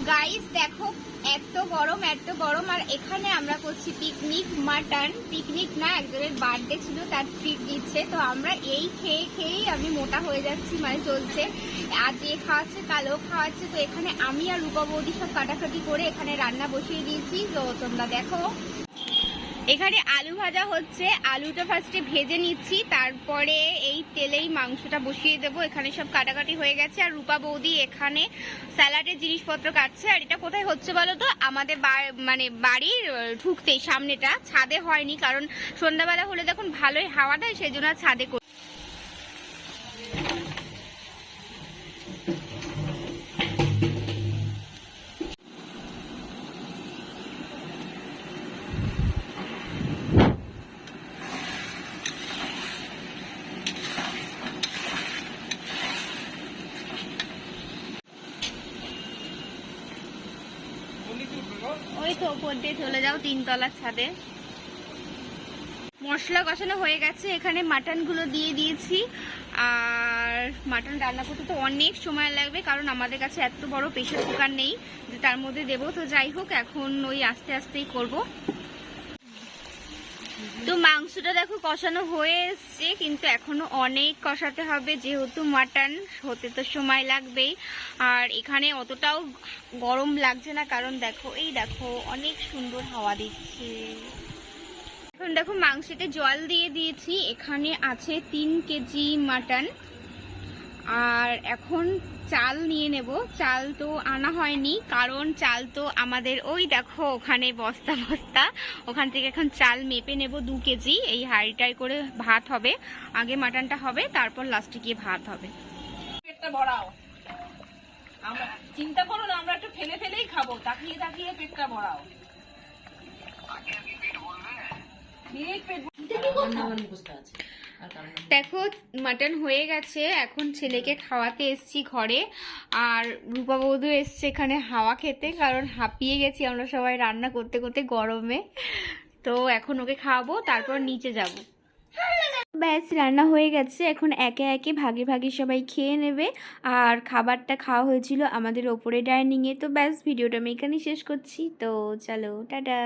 Guys দেখো এত গরম আর এখানে আমরা করছি পিকনিক। মাটন পিকনিক না, একজনের বার্থডে ছিল, তার ট্রিট দিচ্ছে। তো আমরা এই খেয়েই আমি মোটা হয়ে যাচ্ছি, মানে চলছে। আজ এ খাওয়াচ্ছে, কালও খাওয়াচ্ছে। তো এখানে আমি আর রূপা বৌদি সব কাটাকাটি করে এখানে রান্না বসিয়ে দিয়েছি। তো তোমরা দেখো এখানে আলু ভাজা হচ্ছে। আলুটা ফার্স্টে ভেজে নিচ্ছি, তারপরে এই তেলেই মাংসটা বসিয়ে দেবো। এখানে সব কাটাকাটি হয়ে গেছে আর রূপা বৌদি এখানে স্যালাডের জিনিসপত্র কাটছে। আর এটা কোথায় হচ্ছে বলো তো? আমাদের মানে বাড়ির ঢুকতেই সামনেটা, ছাদে হয়নি, কারণ সন্ধ্যাবেলা হলে দেখুন ভালোই হাওয়া দেয়, সেই জন্য ছাদে। ওই তো ওপর দিয়ে চলে যাও তিনতলার ছাদে। মশলা কষানো হয়ে গেছে, এখানে মাটনগুলো দিয়ে দিয়েছি। আর মাটন রান্না করতে তো অনেক সময় লাগবে, কারণ আমাদের কাছে এত বড় প্রেসার কুকার নেই যে তার মধ্যে দেবো। তো যাই হোক, এখন ওই আস্তে আস্তেই করব। তো মাংসটা দেখো কষানো হয়ে এসছে, কিন্তু এখনো অনেক কষাতে হবে, যেহেতু মাটন হতে তো সময় লাগবেই। আর এখানে অতটাও গরম লাগছে না, কারণ দেখো এই দেখো অনেক সুন্দর হাওয়া দিচ্ছে। এখন দেখো মাংসতে জল দিয়ে দিয়েছি। এখানে আছে 3 কেজি মাটন। আর এখন চাল নিয়ে নেব। চাল তো আনা হয়নি, কারণ চাল তো আমাদের ওই দেখো ওখানে বস্তা বস্তা, ওখান থেকে এখন চাল মেপে নেব 2 কেজি। এই হাঁড়িটায় করে ভাত হবে, আগে মাটনটা হবে, তারপর লাস্টে গিয়ে ভাত হবে। পেটটা ভরাও, আমরা চিন্তা করো না, আমরা একটু ফেলে ফেলেই খাবো, তাকিয়ে তাকিয়ে পেটটা ভরাও। দেখো মাটন হয়ে গেছে, এখন ছেলেকে খাওয়াতে এসছি ঘরে। আর রূপা বৌদু এসছে এখানে হাওয়া খেতে, কারণ হাঁপিয়ে গেছি আমরা সবাই রান্না করতে করতে গরমে। তো এখন ওকে খাওয়াবো, তারপর নিচে যাব। ব্যাস রান্না হয়ে গেছে, এখন একে একে ভাগে ভাগে সবাই খেয়ে নেবে। আর খাবারটা খাওয়া হয়েছিল আমাদের ওপরে ডাইনিংয়ে। তো ব্যাস ভিডিওটা আমি এখানেই শেষ করছি। তো চলো টাটা।